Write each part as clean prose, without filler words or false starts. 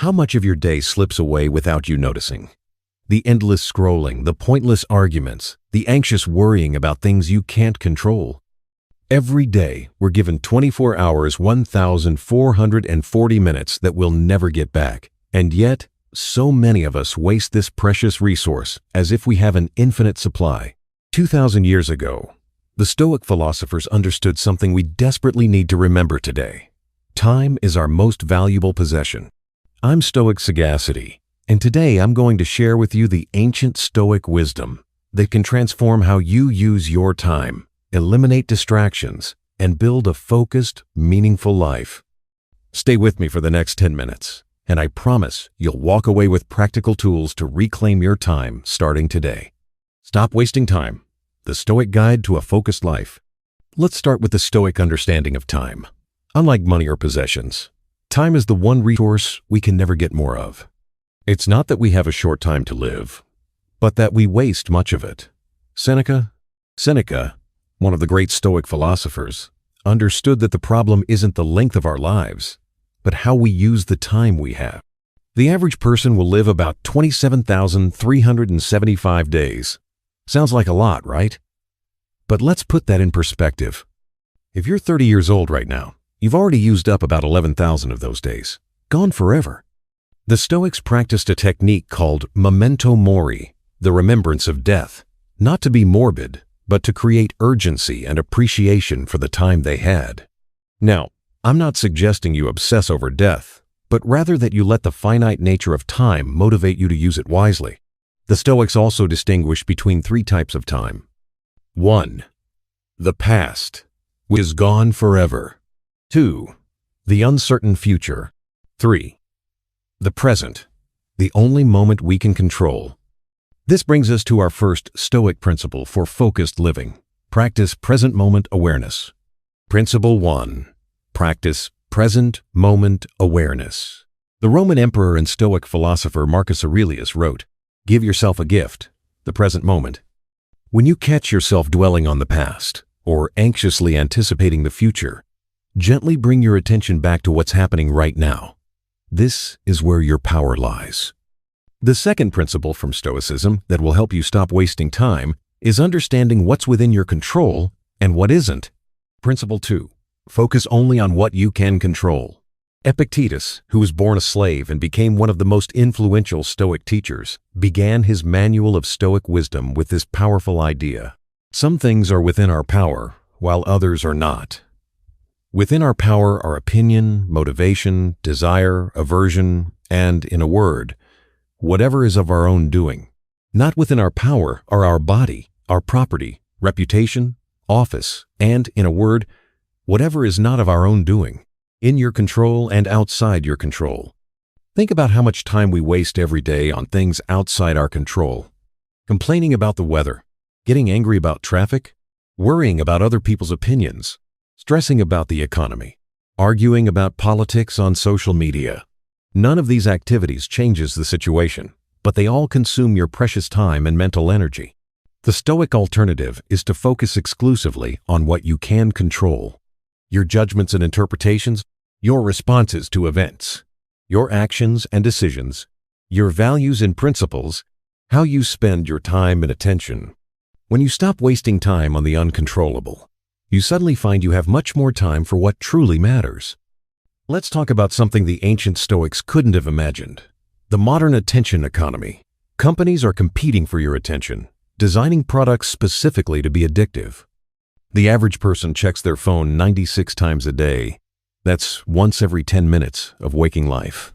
How much of your day slips away without you noticing? The endless scrolling, the pointless arguments, the anxious worrying about things you can't control. Every day, we're given 24 hours, 1,440 minutes that we'll never get back. And yet, so many of us waste this precious resource as if we have an infinite supply. 2,000 years ago, the Stoic philosophers understood something we desperately need to remember today. Time is our most valuable possession. I'm Stoic Sagacity, and today I'm going to share with you the ancient Stoic wisdom that can transform how you use your time, eliminate distractions, and build a focused, meaningful life. Stay with me for the next 10 minutes, and I promise you'll walk away with practical tools to reclaim your time starting today. Stop wasting time. The Stoic Guide to a Focused Life. Let's start with the Stoic understanding of time. Unlike money or possessions, time is the one resource we can never get more of. It's not that we have a short time to live, but that we waste much of it. Seneca, one of the great Stoic philosophers, understood that the problem isn't the length of our lives, but how we use the time we have. The average person will live about 27,375 days. Sounds like a lot, right? But let's put that in perspective. If you're 30 years old right now, you've already used up about 11,000 of those days. Gone forever. The Stoics practiced a technique called memento mori, the remembrance of death, not to be morbid, but to create urgency and appreciation for the time they had. Now, I'm not suggesting you obsess over death, but rather that you let the finite nature of time motivate you to use it wisely. The Stoics also distinguish between three types of time. 1. The past, which is gone forever. 2. The uncertain future. 3. The present, the only moment we can control. This brings us to our first Stoic principle for focused living. Practice present moment awareness. Principle 1. Practice present moment awareness. The Roman emperor and Stoic philosopher Marcus Aurelius wrote, "Give yourself a gift, the present moment." When you catch yourself dwelling on the past or anxiously anticipating the future, gently bring your attention back to what's happening right now. This is where your power lies. The second principle from Stoicism that will help you stop wasting time is understanding what's within your control and what isn't. Principle 2. Focus only on what you can control. Epictetus, who was born a slave and became one of the most influential Stoic teachers, began his manual of Stoic wisdom with this powerful idea. Some things are within our power, while others are not. Within our power are opinion, motivation, desire, aversion, and, in a word, whatever is of our own doing. Not within our power are our body, our property, reputation, office, and, in a word, whatever is not of our own doing, in your control and outside your control. Think about how much time we waste every day on things outside our control. Complaining about the weather, getting angry about traffic, worrying about other people's opinions, stressing about the economy, arguing about politics on social media. None of these activities changes the situation, but they all consume your precious time and mental energy. The Stoic alternative is to focus exclusively on what you can control. Your judgments and interpretations, your responses to events, your actions and decisions, your values and principles, how you spend your time and attention. When you stop wasting time on the uncontrollable, you suddenly find you have much more time for what truly matters. Let's talk about something the ancient Stoics couldn't have imagined: the modern attention economy. Companies are competing for your attention, designing products specifically to be addictive. The average person checks their phone 96 times a day. That's once every 10 minutes of waking life.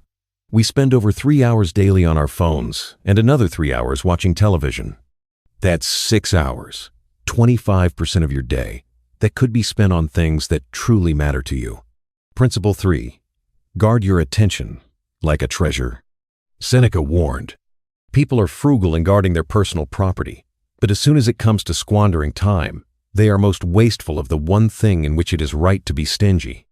We spend over 3 hours daily on our phones and another 3 hours watching television. That's 6 hours, 25% of your day, that could be spent on things that truly matter to you. Principle 3. Guard your attention like a treasure. Seneca warned, people are frugal in guarding their personal property, but as soon as it comes to squandering time, they are most wasteful of the one thing in which it is right to be stingy.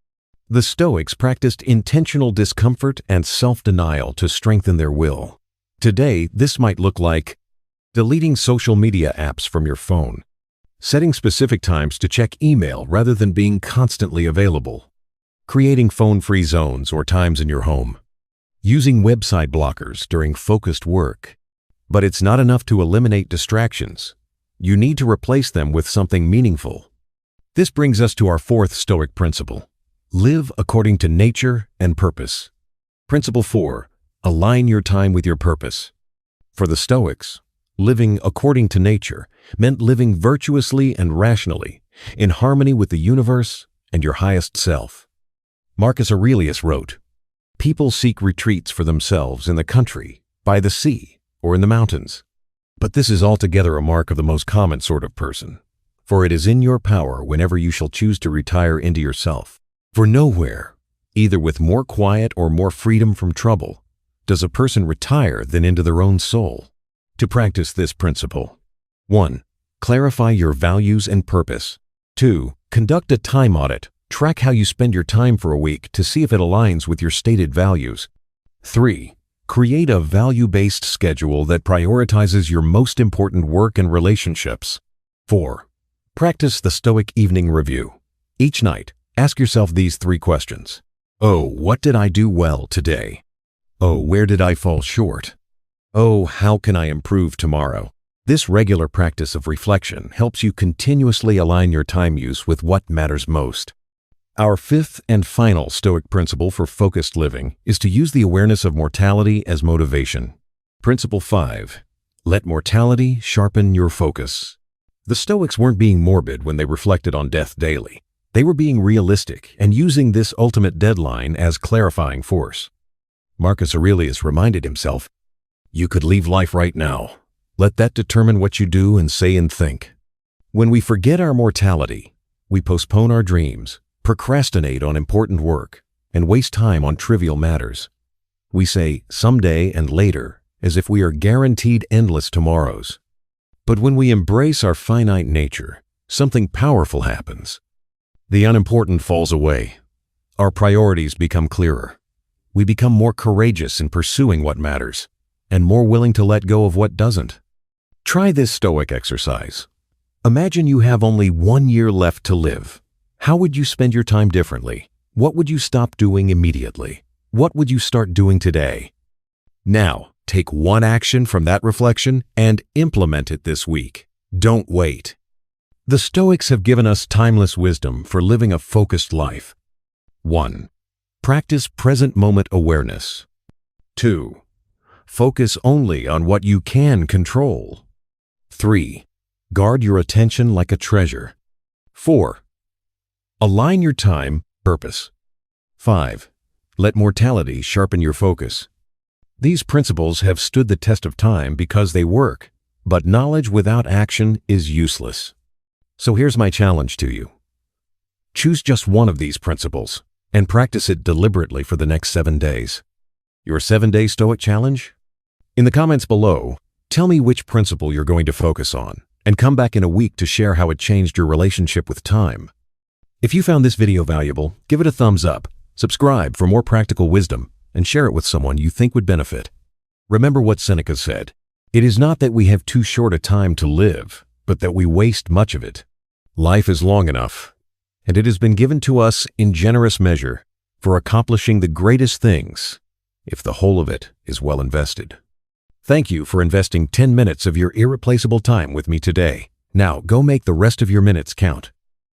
The Stoics practiced intentional discomfort and self-denial to strengthen their will. Today, this might look like deleting social media apps from your phone, setting specific times to check email rather than being constantly available, creating phone-free zones or times in your home, using website blockers during focused work. But it's not enough to eliminate distractions. You need to replace them with something meaningful. This brings us to our fourth Stoic principle: live according to nature and purpose. Principle 4. Align your time with your purpose. For the Stoics, living according to nature meant living virtuously and rationally, in harmony with the universe and your highest self. Marcus Aurelius wrote, "People seek retreats for themselves in the country, by the sea, or in the mountains. But this is altogether a mark of the most common sort of person. For it is in your power whenever you shall choose to retire into yourself. For nowhere, either with more quiet or more freedom from trouble, does a person retire than into their own soul." To practice this principle: 1. Clarify your values and purpose. 2. Conduct a time audit. Track how you spend your time for a week to see if it aligns with your stated values. 3. Create a value-based schedule that prioritizes your most important work and relationships. 4. Practice the Stoic evening review. Each night, ask yourself these 3 questions. Oh, what did I do well today? Oh, where did I fall short? Oh, how can I improve tomorrow? This regular practice of reflection helps you continuously align your time use with what matters most. Our fifth and final Stoic principle for focused living is to use the awareness of mortality as motivation. Principle 5. Let mortality sharpen your focus. The Stoics weren't being morbid when they reflected on death daily. They were being realistic and using this ultimate deadline as clarifying force. Marcus Aurelius reminded himself, "You could leave life right now. Let that determine what you do and say and think." When we forget our mortality, we postpone our dreams, procrastinate on important work, and waste time on trivial matters. We say someday and later as if we are guaranteed endless tomorrows. But when we embrace our finite nature, something powerful happens. The unimportant falls away. Our priorities become clearer. We become more courageous in pursuing what matters, and more willing to let go of what doesn't. Try this Stoic exercise. Imagine you have only 1 year left to live. How would you spend your time differently? What would you stop doing immediately? What would you start doing today? Now, take one action from that reflection and implement it this week. Don't wait. The Stoics have given us timeless wisdom for living a focused life. 1. Practice present moment awareness. 2. Focus only on what you can control. 3. Guard your attention like a treasure. 4. Align your time, purpose. 5. Let mortality sharpen your focus. These principles have stood the test of time because they work, but knowledge without action is useless. So here's my challenge to you. Choose just one of these principles and practice it deliberately for the next 7 days. Your 7-day Stoic challenge? In the comments below, tell me which principle you're going to focus on, and come back in a week to share how it changed your relationship with time. If you found this video valuable, give it a thumbs up, subscribe for more practical wisdom, and share it with someone you think would benefit. Remember what Seneca said, "It is not that we have too short a time to live, but that we waste much of it." Life is long enough, and it has been given to us in generous measure for accomplishing the greatest things, if the whole of it is well invested. Thank you for investing 10 minutes of your irreplaceable time with me today. Now go make the rest of your minutes count.